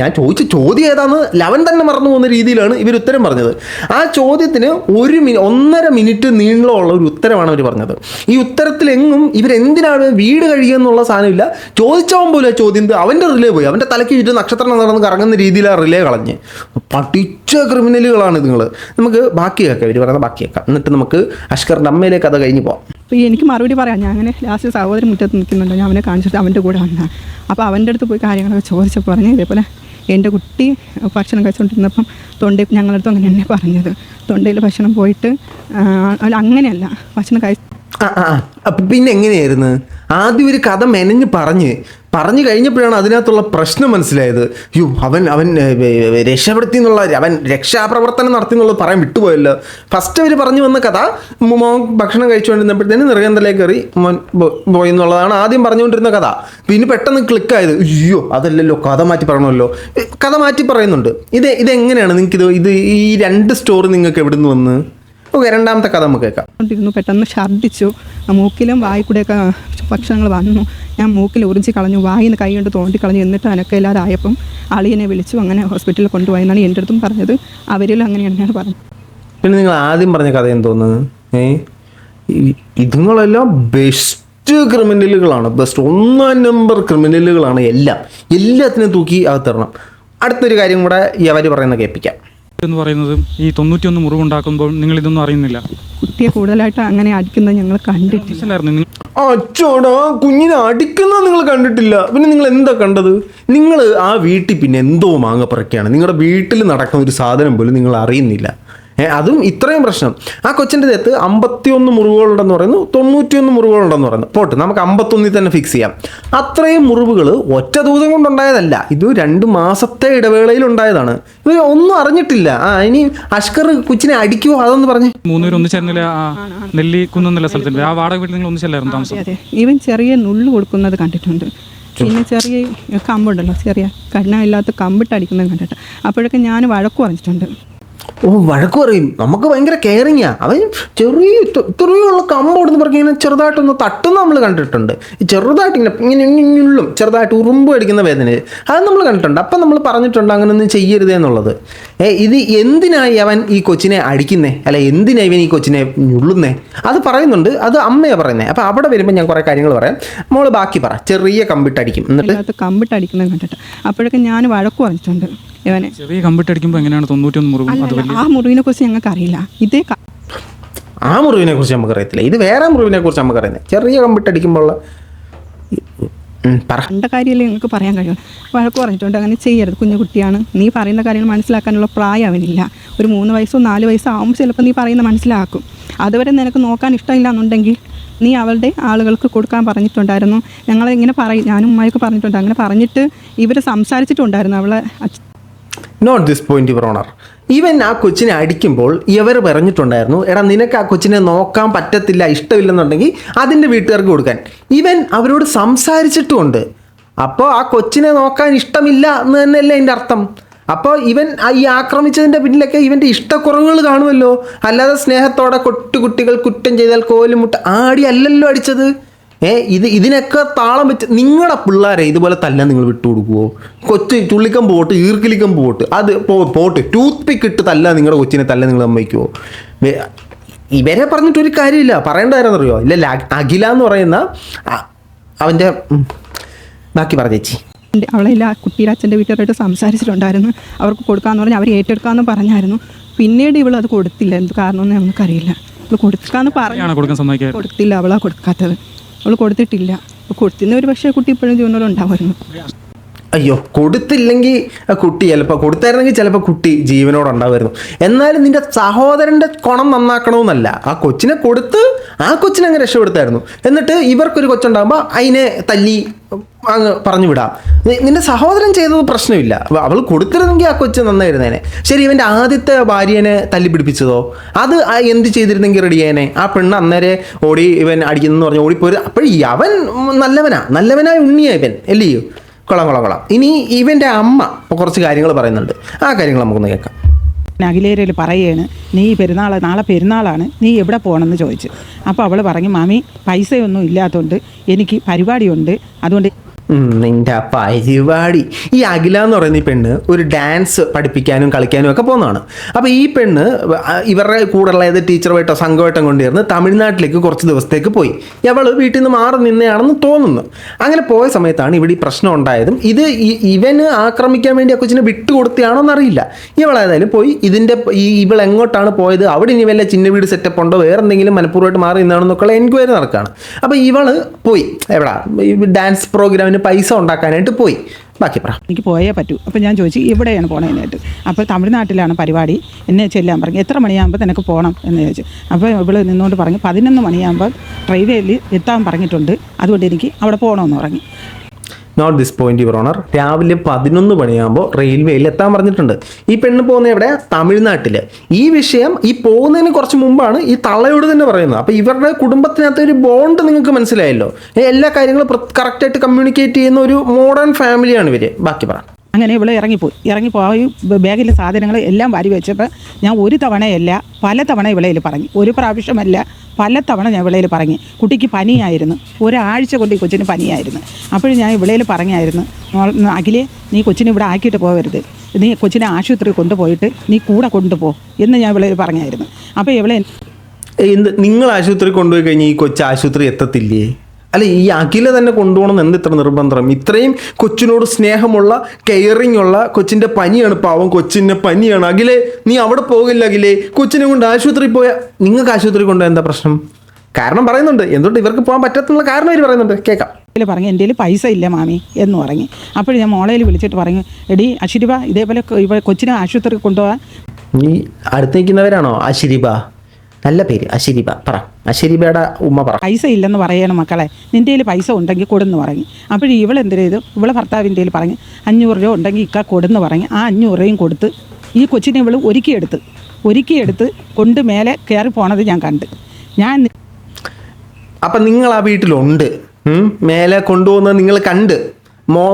ഞാൻ ചോദിച്ച ചോദ്യം ഏതാണെന്ന് ലവൻ തന്നെ മറന്നു പോകുന്ന രീതിയിലാണ് ഇവർ ഉത്തരം പറഞ്ഞത്. ആ ചോദ്യത്തിന് 1.5 മിനിറ്റ് നീളമുള്ള ഒരു ഉത്തരമാണ് അവർ പറഞ്ഞത്. ഈ ഉത്തരത്തിലെങ്ങും ഇവരെന്തിനാണ് വീട് കഴിയുക സാധനമില്ല. ചോദിച്ചവൻ പോലും ആ ചോദ്യം അവൻ്റെ റിലേ പോയി, അവൻ്റെ തലയ്ക്ക് ചുറ്റും നക്ഷത്രം നടന്ന് കറങ്ങുന്ന രീതിയിൽ ആ റിലേ കളഞ്ഞ്. പഠിച്ച ക്രിമിനലുകളാണ് നിങ്ങൾ. നമുക്ക് ബാക്കി കേൾക്കാം, ഇവർ പറയുന്നത് ബാക്കി കേൾക്കാം. എന്നിട്ട് നമുക്ക് അഷ്കറിൻ്റെ അമ്മയിലേക്ക് അത് കഴിഞ്ഞ് പോകാം. അപ്പോൾ എനിക്ക് മറുപടി പറയാം. ഞാൻ അങ്ങനെ ലാസ്റ്റ് സഹോദരൻ മുറ്റത്ത് നിൽക്കുന്നുണ്ട്. ഞാൻ അവനെ കാണിച്ചിട്ട് അവൻ്റെ കൂടെ വന്നതാണ്. അപ്പോൾ അവൻ്റെ അടുത്ത് പോയി കാര്യങ്ങളൊക്കെ ചോദിച്ചപ്പോൾ പറഞ്ഞു ഇതേപോലെ എൻ്റെ കുട്ടി ഭക്ഷണം കഴിച്ചുകൊണ്ടിരുന്നപ്പം ഞങ്ങളടുത്ത് അങ്ങനെ തന്നെ പറഞ്ഞത്. തൊണ്ടയിൽ ഭക്ഷണം പോയിട്ട് അങ്ങനെയല്ല ഭക്ഷണം അപ്പം പിന്നെ എങ്ങനെയായിരുന്നു? ആദ്യം ഒരു കഥ മെനഞ്ഞ് പറഞ്ഞു കഴിഞ്ഞപ്പോഴാണ് അതിനകത്തുള്ള പ്രശ്നം മനസ്സിലായത്. അവൻ രക്ഷപ്പെടുത്തി എന്നുള്ള, അവൻ രക്ഷാപ്രവർത്തനം നടത്തി എന്നുള്ളത് പറയാൻ വിട്ടുപോയല്ലോ. ഫസ്റ്റ് അവർ പറഞ്ഞു വന്ന കഥ മോൻ ഭക്ഷണം കഴിച്ചുകൊണ്ടിരുന്നപ്പോഴത്തേന് നിറകന്തലേക്ക് കയറി മോൻ പോയി എന്നുള്ളതാണ് ആദ്യം പറഞ്ഞുകൊണ്ടിരുന്ന കഥ. പിന്നെ പെട്ടെന്ന് ക്ലിക്കായത് അതല്ലല്ലോ, കഥ മാറ്റി പറയണമല്ലോ. കഥ മാറ്റി പറയുന്നുണ്ട്. ഇതെങ്ങനെയാണ് നിങ്ങൾക്ക് ഈ 2 സ്റ്റോറി നിങ്ങൾക്ക് എവിടെ നിന്ന് വന്ന്? ഓക്കെ, രണ്ടാമത്തെ കഥ നമുക്ക് കേൾക്കാം. പെട്ടെന്ന് ഛർദ്ദിച്ചു. മൂക്കിലും വായി കൂടെയൊക്കെ ഭക്ഷണങ്ങൾ വന്നു. ഞാൻ മൂക്കിൽ ഉറിഞ്ചി കളഞ്ഞു, വായിൽ നിന്ന് കൈ കൊണ്ട് തോണ്ടിക്കളഞ്ഞു. എന്നിട്ട് അനക്കമില്ലാതെ ആയപ്പം അളിയനെ വിളിച്ചു. അങ്ങനെ ഹോസ്പിറ്റലിൽ കൊണ്ടുപോയി എന്നാണ് എൻ്റെ അടുത്തും പറഞ്ഞത്. അവരിലും അങ്ങനെയാണ് പറഞ്ഞത്. പിന്നെ നിങ്ങൾ ആദ്യം പറഞ്ഞ കഥ എന്തോന്ന്? ഇതുങ്ങളെല്ലാം ബെസ്റ്റ് ക്രിമിനലുകളാണ്, ബെസ്റ്റ് 1 നമ്പർ ക്രിമിനലുകളാണ്. എല്ലാത്തിനും തൂക്കി അകത്തിറണം. അടുത്തൊരു കാര്യം കൂടെ ഈ അവർ പറയുന്ന കേൾപ്പിക്കാം. എന്ന് പറയുന്നത് ഈ 91 മുറിവുണ്ടാക്കുമ്പോൾ നിങ്ങൾ ഇതൊന്നും അറിയുന്നില്ല. കുട്ടിയെ കൂടുതലായിട്ട് അങ്ങനെ അടിക്കുന്നത് ഞങ്ങൾ കണ്ടിട്ടില്ല. അച്ചോടാ, കുഞ്ഞിനെ അടിക്കുന്നത് നിങ്ങൾ കണ്ടിട്ടില്ല. പിന്നെ നിങ്ങൾ എന്താ കണ്ടത്? നിങ്ങൾ ആ വീട്ടിൽ പിന്നെ എന്തോ മാങ്ങപ്പറക്കാണ്. നിങ്ങളുടെ വീട്ടിൽ നടക്കുന്ന ഒരു സാധനം പോലും നിങ്ങൾ അറിയുന്നില്ല. അതും ഇത്രയും പ്രശ്നം. ആ കൊച്ചിൻ്റെ ദേഹത്ത് 51 മുറിവുകളുണ്ടെന്ന് പറയുന്നു, 91 മുറിവുകളുണ്ടെന്ന് പറയുന്നു. പോട്ട്, നമുക്ക് 51 തന്നെ ഫിക്സ് ചെയ്യാം. അത്രയും മുറിവുകൾ ഒറ്റ ദിവസം കൊണ്ടുണ്ടായതല്ല, ഇത് 2 മാസത്തെ ഇടവേളയിൽ ഉണ്ടായതാണ്. ഇവർ ഒന്നും അറിഞ്ഞിട്ടില്ല. ഇനി അഷ്കർ കൊച്ചിനെ അടിക്കുമോ അതൊന്ന് പറഞ്ഞ്. 3 പേര് ഒന്നിച്ചേർന്നില്ല. നെല്ലിക്കുന്നല്ല സ്ഥലത്തില്ല, ആ വാടക വീട്ടിൽ നിങ്ങൾ ഒന്നിച്ചല്ലായിരുന്നു താമസം. അതെ, ഇവൻ ചെറിയ നുള്ളു കൊടുക്കുന്നത് കണ്ടിട്ടുണ്ട്. പിന്നെ ചെറിയ കമ്പുണ്ടല്ലോ, ചെറിയ കഠിനമില്ലാത്ത കമ്പിട്ട് അടിക്കുന്നത് കണ്ടിട്ട്. അപ്പോഴൊക്കെ ഞാൻ വഴക്ക് പറഞ്ഞിട്ടുണ്ട്. വഴക്ക് പറയും. നമുക്ക് ഭയങ്കര കെയറിങ്ങാ. അവൻ ചെറിയുള്ള കമ്പോടുന്ന് പറഞ്ഞ് ഇങ്ങനെ ചെറുതായിട്ടൊന്ന് തട്ടുന്ന നമ്മൾ കണ്ടിട്ടുണ്ട്. ചെറുതായിട്ട് ഇങ്ങനെ ഉള്ളും ചെറുതായിട്ട് ഉറുമ്പ് അടിക്കുന്ന വേദന അത് നമ്മൾ കണ്ടിട്ടുണ്ട്. അപ്പം നമ്മൾ പറഞ്ഞിട്ടുണ്ട് അങ്ങനെയൊന്നും ചെയ്യരുതേ എന്നുള്ളത്. ഇത് എന്തിനായി അവൻ ഈ കൊച്ചിനെ അടിക്കുന്നേ, അല്ല എന്തിനായി ഇവൻ ഈ കൊച്ചിനെ ഞുള്ളുന്നേ, അത് പറയുന്നുണ്ട്. അത് അമ്മയാണ് പറയുന്നത്. അപ്പം അവിടെ വരുമ്പോൾ ഞാൻ കുറേ കാര്യങ്ങൾ പറയാം. മോള് ബാക്കി പറ. ചെറിയ കമ്പിട്ടടിക്കും, എന്നിട്ട് കമ്പിട്ടടിക്കുന്നത് കണ്ടിട്ട്. അപ്പോഴൊക്കെ ഞാൻ വഴക്ക് പറഞ്ഞിട്ടുണ്ട്. ചെറിയ കമ്പിട്ടടിക്കുമ്പോൾ എങ്ങനെയാണ് 91 മുറിവ്? ആ മുറിവിനെ കുറിച്ച് ഞങ്ങൾക്ക് അറിയില്ല. ആ മുറിവിനെ കുറിച്ച് നമുക്ക് അറിയത്തില്ല. ഇത് വേറെ മുറിവിനെ കുറിച്ച് നമുക്ക് അറിയുന്നത്. ചെറിയ കമ്പിട്ടടിക്കുമ്പോൾ കണ്ട കാര്യമല്ലേ നിങ്ങൾക്ക് പറയാൻ കഴിയും. വഴക്ക് പറഞ്ഞിട്ടുണ്ട് അങ്ങനെ ചെയ്യരുത്, കുഞ്ഞു കുട്ടിയാണ്, നീ പറയുന്ന കാര്യങ്ങൾ മനസ്സിലാക്കാനുള്ള പ്രായം അവനില്ല. ഒരു 3 വയസ്സോ 4 വയസ്സോ ആകുമ്പോൾ ചിലപ്പോൾ നീ പറയുന്ന മനസ്സിലാക്കും. അതുവരെ നിനക്ക് നോക്കാൻ ഇഷ്ടമില്ല എന്നുണ്ടെങ്കിൽ നീ അവളുടെ ആളുകൾക്ക് കൊടുക്കാൻ പറഞ്ഞിട്ടുണ്ടായിരുന്നു. ഞങ്ങളിങ്ങനെ ഞാനും ഉമ്മയൊക്കെ പറഞ്ഞിട്ടുണ്ട്. അങ്ങനെ പറഞ്ഞിട്ട് ഇവർ സംസാരിച്ചിട്ടുണ്ടായിരുന്നു. അവളെ note this point your honour. Even ആ കൊച്ചിനെ അടിക്കുമ്പോൾ ഇവർ പറഞ്ഞിട്ടുണ്ടായിരുന്നു, എടാ നിനക്ക് ആ കൊച്ചിനെ നോക്കാൻ പറ്റത്തില്ല, ഇഷ്ടമില്ലെന്നുണ്ടെങ്കിൽ അതിൻ്റെ വീട്ടുകാർക്ക് കൊടുക്കാൻ. ഈവൻ അവരോട് സംസാരിച്ചിട്ടുമുണ്ട്. അപ്പോൾ ആ കൊച്ചിനെ നോക്കാൻ ഇഷ്ടമില്ല എന്ന് തന്നെയല്ലേ എൻ്റെ അർത്ഥം. അപ്പോൾ ഇവൻ ഈ ആക്രമിച്ചതിൻ്റെ പിന്നിലൊക്കെ ഇവൻ്റെ ഇഷ്ടക്കുറവുകൾ കാണുമല്ലോ. അല്ലാതെ സ്നേഹത്തോടെ കുട്ടികൾ കുറ്റം ചെയ്താൽ കോലും മുട്ട ആടി അല്ലല്ലോ അടിച്ചത്. ഇതിനൊക്കെ താളം വെച്ച് നിങ്ങളുടെ പിള്ളേരെ ഇതുപോലെ തല്ലാൻ നിങ്ങൾ വിട്ടുകൊടുക്കുമോ? കൊച്ചു ചുള്ളിക്കമ്പ് പോട്ട് ഈർക്കിലിക്കമ്പ് പോട്ട് അത് പോട്ട് ടൂത്ത് പിക്ക് ഇട്ട് തല്ലാൻ നിങ്ങളുടെ കൊച്ചിനെ തല്ലാൻ നിങ്ങൾ സമ്മതിക്കുമോ? ഇവരെ പറഞ്ഞിട്ടൊരു കാര്യമില്ല. പറയേണ്ടതായിരുന്നറിയോ? ഇല്ല അഖില എന്ന് പറയുന്ന അവൻ്റെ ബാക്കി പറഞ്ഞേച്ചി അവളെല്ല കുട്ടിയുടെ അച്ഛൻ്റെ വീട്ടുകാരായിട്ട് സംസാരിച്ചിട്ടുണ്ടായിരുന്നു. അവർക്ക് കൊടുക്കാമെന്ന് പറഞ്ഞാൽ അവർ ഏറ്റെടുക്കാമെന്ന് പറഞ്ഞായിരുന്നു. പിന്നീട് ഇവൾ അത് കൊടുത്തില്ല. എന്ത് കാരണമെന്ന് നമുക്കറിയില്ല. അവൾ കൊടുക്കാമെന്ന് പറഞ്ഞു കൊടുത്തില്ല. അവളാ കൊടുക്കാത്തത്. അവൾ കൊടുത്തിട്ടില്ല. കൊടുത്തിരുന്ന ഒരു പക്ഷേ കുട്ടി ഇപ്പോഴും ജീവനോടെ ഉണ്ടാവുമായിരുന്നു. അയ്യോ, കൊടുത്തില്ലെങ്കിൽ കുട്ടി ചിലപ്പോൾ കൊടുത്തായിരുന്നെങ്കിൽ ചിലപ്പോൾ കുട്ടി ജീവനോടെ ഉണ്ടാവുമായിരുന്നു. എന്നാലും നിന്റെ സഹോദരൻ്റെ കുണം നന്നാക്കണമെന്നല്ല, ആ കൊച്ചിനെ കൊടുത്ത് ആ കൊച്ചിനെ അങ്ങ് രക്ഷപ്പെടുത്തായിരുന്നു. എന്നിട്ട് ഇവർക്കൊരു കൊച്ചുണ്ടാകുമ്പോൾ അതിനെ തല്ലി അങ്ങ് പറഞ്ഞു വിടാം. നിന്റെ സഹോദരൻ ചെയ്തത് പ്രശ്നമില്ല. അവൾ കൊടുത്തിരുന്നെങ്കിൽ ആ കൊച്ച് നന്നായിരുന്നേനെ. ശരി, ഇവൻ്റെ ആദ്യത്തെ ഭാര്യനെ തല്ലി പിടിപ്പിച്ചതോ അത് എന്ത് ചെയ്തിരുന്നെങ്കിൽ റെഡിയേനെ? ആ പെണ്ണ് അന്നേരെ ഓടി ഇവൻ അടിക്കുന്നെന്ന് പറഞ്ഞ് ഓടിപ്പോയി. അപ്പോഴീ അവൻ നല്ലവനായ ഉണ്ണിയാ ഇവൻ അല്ലയോ? കൊള്ളാം. ഇനി ഇവൻ്റെ അമ്മ ഇപ്പോൾ കുറച്ച് കാര്യങ്ങൾ പറയുന്നുണ്ട്. ആ കാര്യങ്ങൾ നമുക്കൊന്ന് കേൾക്കാം. അഖിലേരയിൽ പറയുകയാണ്, നീ നാളെ പെരുന്നാളാണ്, നീ എവിടെ പോകണമെന്ന് ചോദിച്ചു. അപ്പോൾ അവൾ പറഞ്ഞു, മാമി പൈസയൊന്നും ഇല്ലാത്തതുകൊണ്ട് എനിക്ക് പരിപാടിയുണ്ട്, അതുകൊണ്ട് നിൻ്റെ പരിപാടി. ഈ അഖില എന്ന് പറയുന്ന ഈ പെണ്ണ് ഒരു ഡാൻസ് പഠിപ്പിക്കാനും കളിക്കാനും ഒക്കെ പോകുന്നതാണ്. അപ്പോൾ ഈ പെണ്ണ് ഇവരുടെ കൂടെയുള്ള ഏത് ടീച്ചറുമായിട്ടോ സംഘമായിട്ടോ കൊണ്ടുവരുന്ന തമിഴ്നാട്ടിലേക്ക് കുറച്ച് ദിവസത്തേക്ക് പോയി. അവൾ വീട്ടിൽ നിന്ന് മാറി നിന്നെയാണെന്ന് തോന്നുന്നു. അങ്ങനെ പോയ സമയത്താണ് ഇവിടെ ഈ പ്രശ്നം ഉണ്ടായതും. ഇത് ഇവന് ആക്രമിക്കാൻ വേണ്ടി ആ കൊച്ചിനെ വിട്ടുകൊടുത്തയാണോ എന്നറിയില്ല. ഇവളേതായാലും പോയി ഇവൾ എങ്ങോട്ടാണ് പോയത്, അവിടെ ഇനി വല്ല ചിന്ന വീട് സെറ്റപ്പ് ഉണ്ടോ, വേറെ എന്തെങ്കിലും മനഃപൂർവ്വമായിട്ട് മാറി നിന്നാണെന്നൊക്കെയുള്ള എൻക്വയറി നടക്കുകയാണ്. അപ്പോൾ ഇവൾ പോയി എവിടാ ഡാൻസ് പ്രോഗ്രാമിന് പൈസ ഉണ്ടാക്കാനായിട്ട് പോയി. ബാക്കി പറ. എനിക്ക് പോയേ പറ്റൂ. അപ്പോൾ ഞാൻ ചോദിച്ചു, എവിടെയാണ് പോണതിനായിട്ട്? അപ്പോൾ തമിഴ്നാട്ടിലാണ് പരിപാടി, എന്നെ ചെല്ലാൻ പറഞ്ഞു. എത്ര മണിയാകുമ്പോൾ നിനക്ക് പോകണം എന്ന് ചോദിച്ചു. അപ്പോൾ ഇവിടെ നിന്നുകൊണ്ട് പറഞ്ഞു 11 മണിയാകുമ്പോൾ റെയിൽവേയിൽ എത്താൻ പറഞ്ഞിട്ടുണ്ട്, അതുകൊണ്ട് എനിക്ക് അവിടെ പോകണമെന്ന് പറഞ്ഞു. Note this point your honour. രാവിലെ 11 മണിയാകുമ്പോൾ റെയിൽവേയിൽ എത്താൻ പറഞ്ഞിട്ടുണ്ട്. ഈ പെണ്ണ് പോകുന്നത് എവിടെ? തമിഴ്നാട്ടിൽ. ഈ വിഷയം ഈ പോകുന്നതിന് കുറച്ച് മുമ്പാണ് ഈ തള്ളയോട് തന്നെ പറയുന്നത്. അപ്പോൾ ഇവരുടെ കുടുംബത്തിനകത്ത് ഒരു ബോണ്ട് നിങ്ങൾക്ക് മനസ്സിലായല്ലോ. എല്ലാ കാര്യങ്ങളും കറക്റ്റായിട്ട് കമ്മ്യൂണിക്കേറ്റ് ചെയ്യുന്ന ഒരു മോഡേൺ ഫാമിലിയാണ് ഇവർ. ബാക്കി പറ. അങ്ങനെ ഇവിടെ ഇറങ്ങിപ്പോയി ബാഗിലെ സാധനങ്ങൾ എല്ലാം വാരി വെച്ചപ്പോൾ ഞാൻ ഒരു തവണയല്ല പല തവണ ഇവിളയിൽ പറഞ്ഞു. ഒരു പ്രാവശ്യമല്ല പല തവണ ഞാൻ ഇവിളയിൽ പറഞ്ഞു. കുട്ടിക്ക് പനിയായിരുന്നു, ഒരാഴ്ച കൊണ്ട് ഈ കൊച്ചിന് പനിയായിരുന്നു. അപ്പോഴും ഞാൻ ഇവിളയിൽ പറഞ്ഞായിരുന്നു, അഖിലേ നീ കൊച്ചിനെ ഇവിടെ ആക്കിയിട്ട് പോകരുത്, നീ കൊച്ചിനെ ആശുപത്രി കൊണ്ടുപോയിട്ട് നീ കൂടെ കൊണ്ടുപോ എന്ന് ഞാൻ ഇവിളയിൽ പറഞ്ഞായിരുന്നു. അപ്പോൾ ഇവളെ നിങ്ങൾ ആശുപത്രി കൊണ്ടുപോയി കഴിഞ്ഞാൽ ഈ കൊച്ചു ആശുപത്രി എത്തത്തില്ലേ? അല്ല, ഈ അഖില തന്നെ കൊണ്ടുപോകണം എന്ത് ഇത്ര നിർബന്ധം? ഇത്രയും കൊച്ചിനോട് സ്നേഹമുള്ള കെയറിങ് ഉള്ള കൊച്ചിൻ്റെ പനിയാണ്, പാവം കൊച്ചിൻ്റെ പനിയാണ്. അഖിലേ നീ അവിടെ പോകില്ല അഖിലേ, കൊച്ചിനെ കൊണ്ട് ആശുപത്രി പോയാൽ നിങ്ങൾക്ക് ആശുപത്രി കൊണ്ടുപോയാൽ എന്താ പ്രശ്നം? കാരണം പറയുന്നുണ്ട്, എന്തുകൊണ്ട് ഇവർക്ക് പോകാൻ പറ്റത്തുള്ള കാരണം ഇവർ പറയുന്നുണ്ട്. കേൾക്കാം. പറഞ്ഞു എൻ്റെ കയ്യിൽ പൈസ ഇല്ല മാമി എന്ന് പറഞ്ഞു. അപ്പോൾ ഞാൻ മോളയിൽ വിളിച്ചിട്ട് പറഞ്ഞു, എടി അഷിരിബ ഇതേപോലെ കൊച്ചിനെ ആശുപത്രി കൊണ്ടുപോകാൻ. ഈ അടുത്ത് നിൽക്കുന്നവരാണോ അഷിരിബ? നല്ല പേര് അഷിരിബ. പറ, അഷിരിബയുടെ ഉമ്മ പറ. പൈസ ഇല്ലെന്ന് പറയണം മക്കളെ, നിൻ്റെ കയ്യിൽ പൈസ ഉണ്ടെങ്കിൽ കൊടുന്ന് പറഞ്ഞു. അപ്പോൾ ഇവളെന്ത് ചെയ്തു, ഇവളെ ഭർത്താവിൻ്റെ കയ്യിൽ പറഞ്ഞു 500 രൂപ ഉണ്ടെങ്കിൽ ഇക്ക കൊടുന്ന് പറഞ്ഞു. ആ 500 രൂപയും കൊടുത്ത് ഈ കൊച്ചിനെ ഇവൾ ഒരുക്കിയെടുത്ത് കൊണ്ട് മേലെ കയറി പോണത് ഞാൻ കണ്ട്. അപ്പം നിങ്ങൾ ആ വീട്ടിലുണ്ട്, മേലെ കൊണ്ടുപോകുന്നത് നിങ്ങൾ കണ്ട്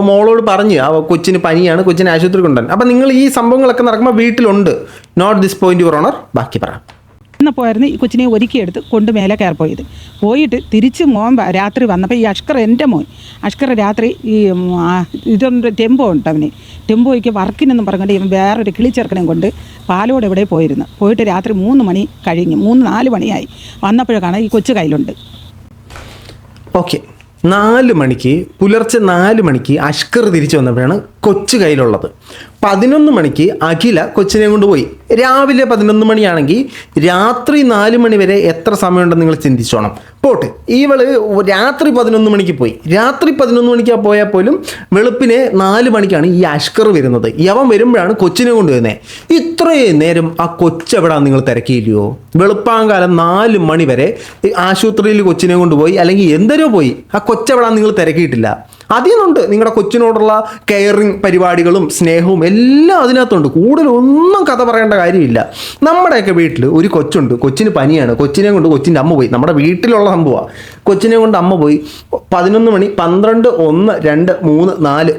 മോളോട് പറഞ്ഞ് ആ കൊച്ചിന് പനിയാണ്, കൊച്ചിനെ ആശുപത്രി കൊണ്ടുപോകാൻ. അപ്പം നിങ്ങൾ ഈ സംഭവങ്ങളൊക്കെ നടക്കുമ്പോൾ വീട്ടിലുണ്ട്. Note this point your honour. ബാക്കി പറ. പോയിരുന്നു ഈ കൊച്ചിനെ ഒരുക്കിയെടുത്ത് കൊണ്ട് മേലെ കയറി പോയിട്ട് തിരിച്ച് മോൻ രാത്രി വന്നപ്പോൾ ഈ എൻ്റെ മോൻ അഷ്കർ രാത്രി ഈ ഇതൊരു ടെമ്പോ ഉണ്ട്, അവന് ടെമ്പോയ്ക്ക് വർക്കിനെന്നും പറഞ്ഞുകൊണ്ട് ഇവൻ വേറൊരു കിളിച്ചെറുക്കനെയും കൊണ്ട് പാലോട് എവിടെ പോയിട്ട് രാത്രി 3 മണി കഴിഞ്ഞ് 3-4 മണിയായി വന്നപ്പോഴാണ് ഈ കൊച്ചു കയ്യിലുണ്ട്. ഓക്കെ, 4 മണിക്ക് പുലർച്ചെ 4 മണിക്ക് അഷ്കർ തിരിച്ചു വന്നപ്പോഴാണ് കൊച്ചു കയ്യിലുള്ളത്. 11 മണിക്ക് അഖില കൊച്ചിനെ കൊണ്ടുപോയി. രാവിലെ 11 മണിയാണെങ്കിൽ രാത്രി 4 മണി വരെ എത്ര സമയമുണ്ടെന്ന് നിങ്ങൾ ചിന്തിച്ചോണം. പോട്ടെ, ഇവള് രാത്രി 11 മണിക്ക് പോയി. രാത്രി 11 മണിക്ക് പോയാൽ പോലും വെളുപ്പിനെ 4 മണിക്കാണ് ഈ അഷ്കർ വരുന്നത്. യവൻ വരുമ്പോഴാണ് കൊച്ചിനെ കൊണ്ടുവരുന്നത്. ഇത്രയും നേരം ആ കൊച്ചെവിടാന്ന് നിങ്ങൾ തിരക്കിയില്ലയോ? വെളുപ്പാങ്കാലം 4 മണി വരെ ആശുപത്രിയിൽ കൊച്ചിനെ കൊണ്ടുപോയി, അല്ലെങ്കിൽ എന്തരോ പോയി, ആ കൊച്ചെവിടാന്ന് നിങ്ങൾ തിരക്കിയിട്ടില്ല. അതിനുണ്ട് നിങ്ങളുടെ കൊച്ചിനോടുള്ള കെയറിങ് പരിപാടികളും സ്നേഹവും എല്ലാം അതിനകത്തുണ്ട്. കൂടുതലൊന്നും കഥ പറയേണ്ട കാര്യമില്ല. നമ്മുടെയൊക്കെ വീട്ടിൽ ഒരു കൊച്ചുണ്ട്, കൊച്ചിന് പനിയാണ്, കൊച്ചിനെ കൊണ്ട് കൊച്ചിൻ്റെ അമ്മ പോയി. നമ്മുടെ വീട്ടിലുള്ള സംഭവമാണ്. കൊച്ചിനെ കൊണ്ട് അമ്മ പോയി. 11 മണി, 12, 1, 2, 3, 4,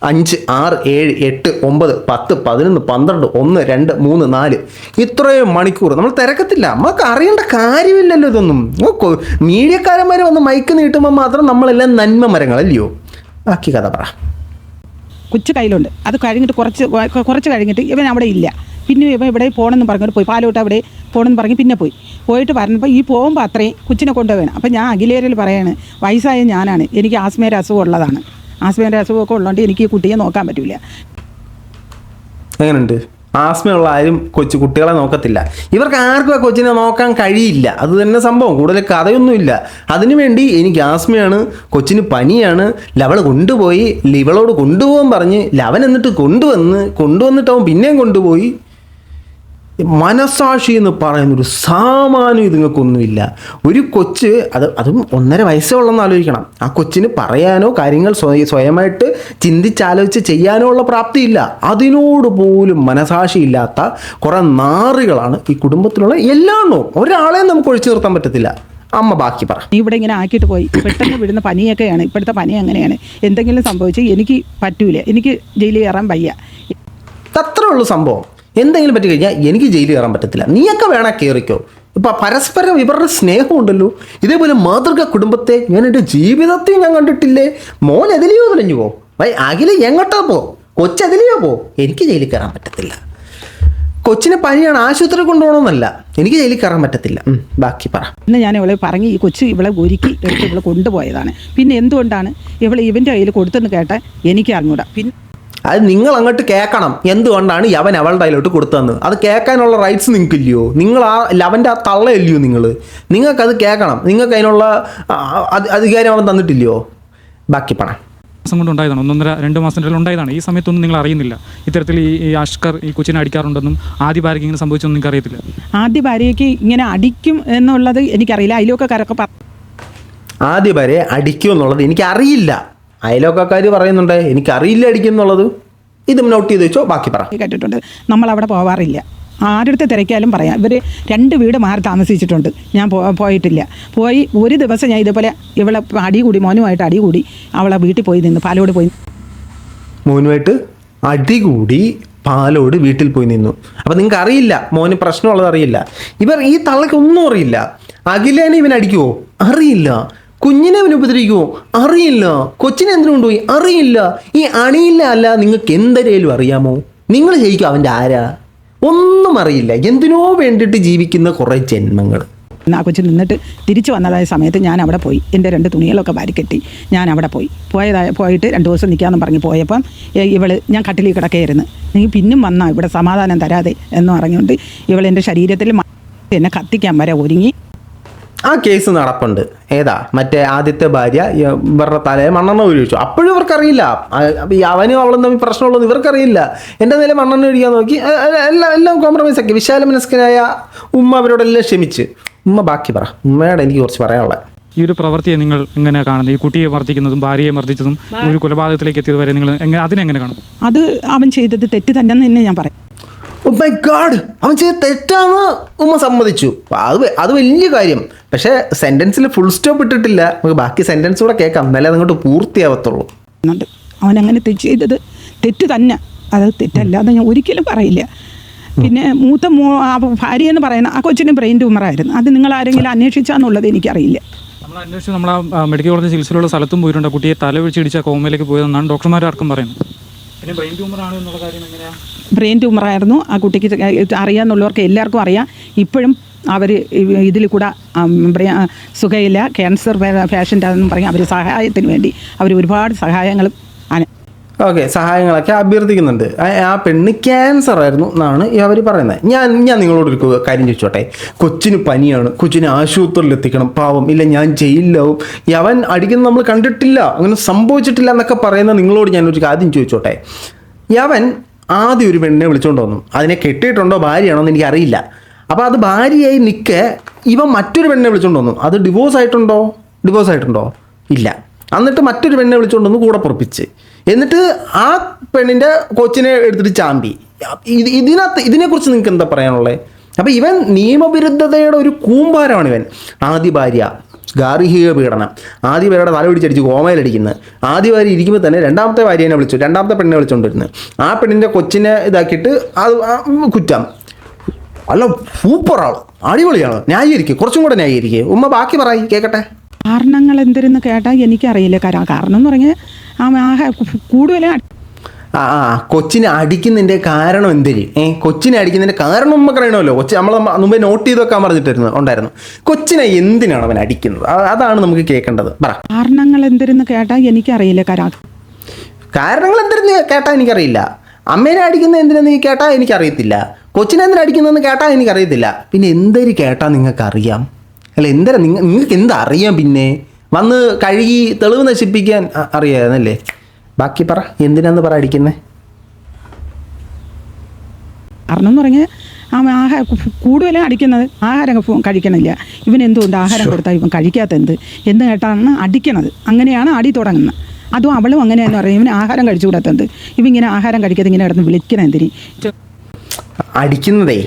5, 6, 7, 8, 9, 10, 11, 12, 1, 2, 3, 4 ഇത്രയും മണിക്കൂർ നമ്മൾ തിരക്കത്തില്ല. നമുക്ക് അറിയേണ്ട കാര്യമില്ലല്ലോ ഇതൊന്നും. മീഡിയക്കാരന്മാർ വന്ന് മൈക്ക് നീട്ടുമ്പോൾ മാത്രം നമ്മളെല്ലാം നന്മ മരങ്ങളല്ലയോ. ബാക്കി കഥ പറ. കൊച്ചു കയ്യിലുണ്ട്. അത് കഴിഞ്ഞിട്ട് കുറച്ച് കഴിഞ്ഞിട്ട് ഇവൻ അവിടെ ഇല്ല. പിന്നെ ഇവൻ ഇവിടെ പോകണമെന്ന് പറഞ്ഞിട്ട് പോയി, പാലോട്ട് അവിടെ പോകണമെന്ന് പറഞ്ഞ് പിന്നെ പോയിട്ട് പറഞ്ഞപ്പോൾ ഈ പോകുമ്പോൾ അത്രയും കൊച്ചിനെ കൊണ്ടുപോകണം. അപ്പോൾ ഞാൻ അഖിലേരിൽ പറയാണ്, വയസ്സായ ഞാനാണ്, എനിക്ക് ആസ്മേര അസുഖം ഉള്ളതാണ്. ആസ്മേര അസുഖമൊക്കെ ഉള്ളതുകൊണ്ട് എനിക്ക് ഈ കുട്ടിയെ നോക്കാൻ പറ്റില്ല. എങ്ങനെയുണ്ട്? ആസ്മയുള്ള ആരും കുട്ടികളെ നോക്കത്തില്ല. ഇവർക്ക് ആർക്കും ആ കൊച്ചിനെ നോക്കാൻ കഴിയില്ല. അത് തന്നെ സംഭവം. കൂടുതൽ കഥയൊന്നുമില്ല. അതിനുവേണ്ടി എനിക്ക് ആസ്മയാണ്, കൊച്ചിന് പനിയാണ്, ലവൾ കൊണ്ടുപോയി, ഇവളോട് കൊണ്ടുപോകാൻ പറഞ്ഞ് ലവൻ എന്നിട്ട് കൊണ്ടുവന്നിട്ട് അവൻ പിന്നെയും കൊണ്ടുപോയി. മനസാക്ഷി എന്ന് പറയുന്നൊരു സാമാന്യം ഇതുങ്ങൾക്കൊന്നുമില്ല. ഒരു കൊച്ച് അതും 1.5 വയസ്സേ ഉള്ളെന്ന് ആലോചിക്കണം. ആ കൊച്ചിന് പറയാനോ കാര്യങ്ങൾ സ്വയമായിട്ട് ചിന്തിച്ചാലോചിച്ച് ചെയ്യാനോ ഉള്ള പ്രാപ്തിയില്ല. അതിനോട് പോലും മനസാക്ഷിയില്ലാത്ത കുറേ നാറികളാണ് ഈ കുടുംബത്തിലുള്ള എല്ലാണ്ണവും. ഒരാളെ നമുക്ക് ഒഴിച്ചു നിർത്താൻ പറ്റത്തില്ല. അമ്മ ബാക്കി പറ. ഇവിടെ ഇങ്ങനെ ആക്കിയിട്ട് പോയി. പെട്ടെന്ന് വിടുന്ന പനിയൊക്കെയാണ്. ഇപ്പോഴത്തെ പനി അങ്ങനെയാണ്. എന്തെങ്കിലും സംഭവിച്ച് എനിക്ക് പറ്റൂല, എനിക്ക് ജയിലിൽ കയറാൻ വയ്യ. അത്രേ ഉള്ളൂ സംഭവം. എന്തെങ്കിലും പറ്റി കഴിഞ്ഞാൽ എനിക്ക് ജയിലിൽ കയറാൻ പറ്റത്തില്ല, നീയൊക്കെ വേണം കയറിക്കോ. ഇപ്പം പരസ്പരം ഇവരുടെ സ്നേഹമുണ്ടല്ലോ. ഇതേപോലെ മാതൃക കുടുംബത്തെ ഞാൻ എൻ്റെ ജീവിതത്തിൽ ഞാൻ കണ്ടിട്ടില്ലേ. മോൻ എതിലെയോ തെളിഞ്ഞു പോ, അഖില എങ്ങോട്ടാ പോ, കൊച്ചെതിലെയോ പോ, എനിക്ക് ജയിലിൽ കയറാൻ പറ്റത്തില്ല. കൊച്ചിന് പനിയാണ്, ആശുപത്രി കൊണ്ടുപോകണമെന്നല്ല, എനിക്ക് ജയിലിൽ കയറാൻ പറ്റത്തില്ല. ബാക്കി പറ. ഇന്ന് ഞാൻ ഇവളെ പറഞ്ഞ് ഈ കൊച്ച് ഇവളെ ഒരുക്കി എടുത്ത് ഇവളെ കൊണ്ടുപോയതാണ്. പിന്നെ എന്തുകൊണ്ടാണ് ഇവൻ്റെ കയ്യിൽ കൊടുത്തെന്ന് കേട്ടാൽ എനിക്ക് അറിഞ്ഞൂടാ. പിന്നെ അത് നിങ്ങൾ അങ്ങോട്ട് കേൾക്കണം. എന്തുകൊണ്ടാണ് അവൻ അവളുടെ കയ്യിലോട്ട് കൊടുത്തതെന്ന്. അത് കേൾക്കാനുള്ള റൈറ്റ്സ് നിങ്ങൾക്കില്ലയോ? നിങ്ങൾ അവൻ്റെ ആ തള്ളയല്ലയോ നിങ്ങൾക്കത് കേൾക്കണം. നിങ്ങൾക്ക് അതിനുള്ള അധികാരം അവൻ തന്നിട്ടില്ലയോ? ബാക്കി പറ. മാസം കൊണ്ട് ഉണ്ടായതാണ്, 1.5-2 മാസത്തിനുള്ളിൽ ഉണ്ടായതാണ്. ഈ സമയത്തൊന്നും നിങ്ങൾ അറിയുന്നില്ല ഇത്തരത്തിൽ ഈ അഷ്കർ ഈ കൊച്ചിനെ അടിക്കാറുണ്ടെന്നും ആദ്യ ഭാര്യയ്ക്ക് ഇങ്ങനെ സംഭവിച്ചൊന്നും നിങ്ങൾക്ക് അറിയത്തില്ല? ആദ്യ ഭാര്യയ്ക്ക് ഇങ്ങനെ അടിക്കും എന്നുള്ളത് എനിക്കറിയില്ല. അതിലൊക്കെ കരൊക്കെ ആദ്യ ഭാര്യയെ അടിക്കും എന്നുള്ളത് എനിക്കറിയില്ല. അയലോക്കാർ പറയുന്നുണ്ട്, എനിക്കറിയില്ല അടിക്കുന്നുള്ളത്. ഇത് നോട്ട് ചെയ്ത് വെച്ചോ. ബാക്കി പറ. കേട്ടിട്ടുണ്ട്. നമ്മളവിടെ പോവാറില്ല. ആരുടെ തിരക്കാലും പറയാം. ഇവർ 2 വീട് മാറി താമസിച്ചിട്ടുണ്ട്. ഞാൻ പോയിട്ടില്ല. പോയി ഒരു ദിവസം ഞാൻ ഇതേപോലെ ഇവളെ മോനുമായിട്ട് അടികൂടി അവളെ വീട്ടിൽ പോയി നിന്ന്, പാലോട് പോയി. മോനുമായിട്ട് അടികൂടി പാലോട് വീട്ടിൽ പോയി നിന്നു. അപ്പം നിങ്ങൾക്ക് അറിയില്ല മോന് പ്രശ്നമുള്ളത് അറിയില്ല. ഈ തള്ളക്ക് ഒന്നും അറിയില്ല. അഖിലേനെ ഇവൻ അടിക്കുമോ? അറിയില്ല. കുഞ്ഞിനെ അവൻ ഉപദ്രവിക്കുമോ? അറിയില്ല. കൊച്ചിനെ എന്തിനു കൊണ്ടുപോയി? അറിയില്ല. ഈ അണിയില്ല അല്ല നിങ്ങൾക്ക് എന്തെങ്കിലും അറിയാമോ? നിങ്ങൾ ജയിക്കും അവൻ്റെ ആരാ? ഒന്നും അറിയില്ല. എന്തിനോ വേണ്ടിയിട്ട് ജീവിക്കുന്ന കുറേ ജന്മങ്ങൾ. ആ കൊച്ചു നിന്നിട്ട് തിരിച്ചു വന്നതായ സമയത്ത് ഞാൻ അവിടെ പോയി. എൻ്റെ 2 തുണികളൊക്കെ വാരിക്കെട്ടി ഞാൻ അവിടെ പോയിട്ട് 2 ദിവസം നിൽക്കാമെന്ന് പറഞ്ഞ് പോയപ്പം ഞാൻ കട്ടിലിൽ കിടക്കുകയായിരുന്നു. നീ പിന്നും വന്നാ ഇവിടെ സമാധാനം തരാതെ എന്ന് പറഞ്ഞുകൊണ്ട് എൻ്റെ ശരീരത്തിൽ എന്നെ കത്തിക്കാൻ വരെ ഒരുങ്ങി. ആ കേസ് നടപ്പുണ്ട്. ഏതാ? മറ്റേ ആദ്യത്തെ ഭാര്യ ഇവരുടെ തലയെ മണ്ണെണ്ണ ഒഴിച്ചു. അപ്പോഴും ഇവർക്കറിയില്ല അവനും അവളും തമ്മിൽ പ്രശ്നമുള്ളത്. ഇവർക്കറിയില്ല. എൻ്റെ നില മണ്ണെണ്ണ ഒഴിക്കാൻ നോക്കി. എല്ലാം കോംപ്രമൈസ് ആക്കി. വിശാല മനസ്കനായ ഉമ്മ അവരോടെല്ലാം ക്ഷമിച്ച്. ഉമ്മ ബാക്കി പറ. ഉമ്മയോട് എനിക്ക് കുറച്ച് പറയാനുള്ളത്. ഈ ഒരു പ്രവൃത്തിയെ നിങ്ങൾ എങ്ങനെ കാണുന്നത്? ഈ കുട്ടിയെ മർദ്ദിക്കുന്നതും ഭാര്യയെ മർദ്ദിച്ചതും ഒരു കൊലപാതകത്തിലേക്ക് എത്തിയത് വരെ നിങ്ങൾ അതിനെങ്ങനെ കാണും? അത് അവൻ ചെയ്തത് തെറ്റ് തന്നെ ഞാൻ പറയും. ഓ മൈ ഗാഡ്, അവൻ ചെയ്ത് തെറ്റാന്ന് ഉമ്മ സമ്മതിച്ചു. അത് വലിയ കാര്യം. പക്ഷേ സെൻറ്റൻസിൽ ഫുൾ സ്റ്റോപ്പ് ഇട്ടിട്ടില്ല. നമുക്ക് ബാക്കി സെൻറ്റൻസ് കൂടെ കേൾക്കാം, എന്നാലേ അതങ്ങോട്ട് പൂർത്തിയാവത്തുള്ളൂ. അവൻ അങ്ങനെ ചെയ്തത് തെറ്റ് തന്നെ, അത് തെറ്റല്ലാതെ ഞാൻ ഒരിക്കലും പറയില്ല. പിന്നെ മൂത്ത ഭാര്യ എന്ന് പറയുന്ന ആ കൊച്ചിന് ബ്രെയിൻ ട്യൂമറായിരുന്നു. അത് നിങ്ങൾ ആരെങ്കിലും അന്വേഷിച്ചാന്നുള്ളത് എനിക്കറിയില്ല. നമ്മൾ അന്വേഷിച്ച് നമ്മൾ ആ മെഡിക്കൽ കോളേജ് ചികിത്സയിലുള്ള സ്ഥലത്തും പോയിട്ടുണ്ട്. കുട്ടിയെ തല വെച്ചിടിച്ച കോമയിലേക്ക് പോയതെന്നാണ് ഡോക്ടർമാർക്കും പറയുന്നത്. പിന്നെ ബ്രെയിൻ ട്യൂമറാണ് എന്നുള്ള കാര്യം എങ്ങനെയാണ്? ബ്രെയിൻ ട്യൂമറായിരുന്നു ആ കുട്ടിക്ക്. അറിയാമെന്നുള്ളവർക്ക് എല്ലാവർക്കും അറിയാം. ഇപ്പോഴും അവർ ഇതിൽ കൂടെ സുഖയില്ല, ക്യാൻസർ പേഷ്യൻ്റാണെന്നും പറഞ്ഞ് അവർ സഹായത്തിന് വേണ്ടി അവർ ഒരുപാട് സഹായങ്ങളും സഹായങ്ങളൊക്കെ അഭ്യർത്ഥിക്കുന്നുണ്ട്. ആ പെണ്ണ് ക്യാൻസർ ആയിരുന്നു എന്നാണ് അവർ പറയുന്നത്. ഞാൻ നിങ്ങളോടൊരു കാര്യം ചോദിച്ചോട്ടെ. കൊച്ചിന് പനിയാണ്, കൊച്ചിനെ ആശുപത്രിയിൽ എത്തിക്കണം, പാവം, ഇല്ല ഞാൻ ജയിലിലാവും, അവൻ അടിക്കുന്നത് നമ്മൾ കണ്ടിട്ടില്ല, അങ്ങനെ സംഭവിച്ചിട്ടില്ല എന്നൊക്കെ പറയുന്ന നിങ്ങളോട് ഞാനൊരു കാര്യം ചോദിച്ചോട്ടെ. അവൻ ആദ്യം ഒരു പെണ്ണിനെ വിളിച്ചുകൊണ്ട് വന്നു. അതിനെ കെട്ടിയിട്ടുണ്ടോ ഭാര്യയാണോ എന്ന് എനിക്കറിയില്ല. അപ്പോൾ അത് ഭാര്യയായി ഇവൻ മറ്റൊരു പെണ്ണിനെ വിളിച്ചുകൊണ്ട് വന്നു. അത് ഡിവോഴ്സ് ആയിട്ടുണ്ടോ? ഇല്ല. എന്നിട്ട് മറ്റൊരു പെണ്ണിനെ വിളിച്ചുകൊണ്ട് വന്ന് കൂടെ പൊറപ്പിച്ച്, എന്നിട്ട് ആ പെണ്ണിൻ്റെ കൊച്ചിനെ എടുത്തിട്ട് ചാമ്പി. ഇതിനെക്കുറിച്ച് നിങ്ങൾക്ക് എന്താ പറയാനുള്ളത്? അപ്പോൾ ഇവൻ നിയമവിരുദ്ധതയുടെ ഒരു കൂമ്പാരമാണ്. ഇവൻ ആദ്യ ഭാര്യ ഗാർഹിക പീഡനം. ആദ്യ പേരുടെ തല പിടിച്ചടിച്ച് കോമയിലടിക്കുന്നത്. ആദ്യ ഭാര്യ ഇരിക്കുമ്പോൾ തന്നെ രണ്ടാമത്തെ ഭാര്യനെ വിളിച്ചു, രണ്ടാമത്തെ പെണ്ണിനെ വിളിച്ചുകൊണ്ടിരുന്നത്. ആ പെണ്ണിൻ്റെ കൊച്ചിനെ ഇതാക്കിയിട്ട് അത് കുറ്റം. അല്ല, സൂപ്പറാണ്, അടിപൊളിയാണ്, ന്യായീകരിക്കുക, കുറച്ചും കൂടെ ന്യായീകരിക്കുക. ഉമ്മ ബാക്കി പറയും കേൾക്കട്ടെ. കാരണങ്ങൾ എന്തെന്ന് കേട്ടാൽ എനിക്കറിയില്ല. കാരണം എന്ന് പറഞ്ഞാൽ കൂടുതലും കൊച്ചിനെ അടിക്കുന്നതിൻ്റെ കാരണം എന്തിന്? കൊച്ചിനെ അടിക്കുന്നതിൻ്റെ കാരണം നമുക്ക് അറിയണമല്ലോ. കൊച്ചി നമ്മൾ മുമ്പേ നോട്ട് ചെയ്ത് വെക്കാൻ പറഞ്ഞിട്ടായിരുന്നു ഉണ്ടായിരുന്നു. കൊച്ചിനെ എന്തിനാണ് അവൻ അടിക്കുന്നത്? അതാണ് നമുക്ക് കേൾക്കേണ്ടത്. പറ. കാരണങ്ങൾ എന്തെന്ന് കേട്ടാൽ എനിക്കറിയില്ല. കാരണങ്ങൾ എന്തിനെന്ന് കേട്ടാൽ എനിക്കറിയില്ല. അമ്മേനെ അടിക്കുന്നത് എന്തിനെന്ന് കേട്ടാൽ എനിക്കറിയത്തില്ല. കൊച്ചിനെ എന്തിനാ അടിക്കുന്നതെന്ന് കേട്ടാൽ എനിക്കറിയത്തില്ല. പിന്നെ എന്തൊരു കേട്ടാൽ നിങ്ങൾക്കറിയാം? അല്ല, എന്തര നിങ്ങൾക്ക് എന്താ അറിയാം? പിന്നെ വന്ന് കഴുകി തെളിവ് നശിപ്പിക്കാൻ അറിയാമെന്നല്ലേ? ബാക്കി പറ, എന്തിനാന്ന് പറ അടിക്കുന്നത്? കാരണം എന്ന് പറഞ്ഞാൽ കൂടുതലും അടിക്കുന്നത് ആഹാരം കഴിക്കണില്ല. ഇവൻ എന്തുകൊണ്ട് ആഹാരം കൊടുത്താൽ ഇവൻ കഴിക്കാത്ത എന്ന് കേട്ടാണ് അടിക്കണത്. അങ്ങനെയാണ് അടി തുടങ്ങുന്നത്. അതും അവളും അങ്ങനെയെന്ന് പറയും, ഇവന് ആഹാരം കഴിച്ചു കൂടാത്തത്. ഇവ ഇങ്ങനെ ആഹാരം കഴിക്കാതെ ഇങ്ങനെ കിടന്ന് വിളിക്കണം എന്തിന്? അടിക്കുന്നതേ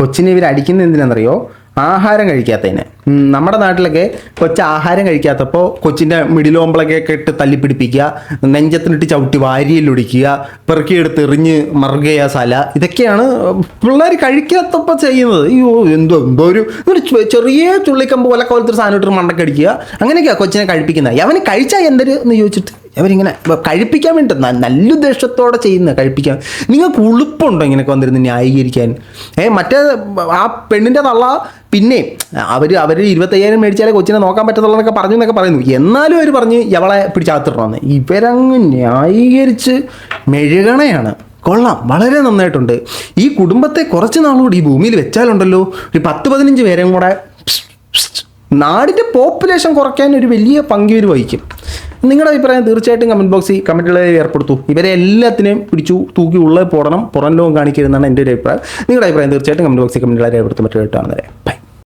കൊച്ചിനെ ഇവർ അടിക്കുന്നത് എന്തിനാണെന്നറിയോ? ആഹാരം കഴിക്കാത്തതിന്. നമ്മുടെ നാട്ടിലൊക്കെ കൊച്ചു ആഹാരം കഴിക്കാത്തപ്പോൾ കൊച്ചിൻ്റെ മിഡിലോമ്പളൊക്കെ ഇട്ട് തല്ലിപ്പിടിപ്പിക്കുക, നെഞ്ചത്തിനിട്ട് ചവിട്ടി വാരിയിലൊടിക്കുക, പെറുക്കിയെടുത്ത് എറിഞ്ഞ് മറുകയ സല, ഇതൊക്കെയാണ് പിള്ളേർ കഴിക്കാത്തപ്പോൾ ചെയ്യുന്നത്. അയ്യോ, എന്തോ ഒരു ചെറിയ ചുള്ളിക്കമ്പ് പോലെ പോലത്തെ സാധനം ഇട്ട് മണ്ടക്കടിക്കുക, അങ്ങനെയൊക്കെയാണ് കൊച്ചിനെ കഴിപ്പിക്കുന്നത്. അവന് കഴിച്ചാൽ എന്തൊരു എന്ന് ചോദിച്ചിട്ട് അവരിങ്ങനെ കഴിപ്പിക്കാൻ വേണ്ടി നല്ല ഉദ്ദേശത്തോടെ ചെയ്യുന്ന കഴിപ്പിക്കാൻ. നിങ്ങൾക്ക് ഉളുപ്പുണ്ടോ ഇങ്ങനെയൊക്കെ വന്നിരുന്ന് ന്യായീകരിക്കാൻ? മറ്റേ ആ പെണ്ണിൻ്റെ തള്ള പിന്നെ അവർ 25,000 മേടിച്ചാലേ കൊച്ചിനെ നോക്കാൻ പറ്റത്തുള്ളൂ എന്നൊക്കെ പറഞ്ഞു എന്നൊക്കെ പറയുന്നു. എന്നാലും അവർ പറഞ്ഞ് ഇവളെ പിടിച്ചാത്തിടണമെന്ന്. ഇവരങ്ങ് ന്യായീകരിച്ച് മെഴുകണയാണ്. കൊള്ളാം, വളരെ നന്നായിട്ടുണ്ട്. ഈ കുടുംബത്തെ കുറച്ച് നാളുകൂടി ഈ ഭൂമിയിൽ വെച്ചാലുണ്ടല്ലോ, ഒരു 10-15 പേരും കൂടെ നാടിൻ്റെ പോപ്പുലേഷൻ കുറയ്ക്കാൻ ഒരു വലിയ പങ്ക് ഇവർ വഹിക്കും. നിങ്ങളുടെ അഭിപ്രായം തീർച്ചയായിട്ടും കമൻറ്റ് ബോക്സിൽ കമൻറ്റുകളിൽ ഏർപ്പെടുത്തു. ഇവരെ എല്ലാത്തിനെയും പിടിച്ചു തൂക്കി ഉള്ളിൽ പോടണം, പുറം ലോകം കാണിക്കരുതെന്നാണ് എൻ്റെ ഒരു അഭിപ്രായം. നിങ്ങളുടെ അഭിപ്രായം തീർച്ചയായിട്ടും കമൻറ്റ് ബോക്സിൽ കമൻറ്റുകളിൽ ഏർപ്പെടുത്തും. മറ്റൊരു കാണുന്നവരെ ബൈ.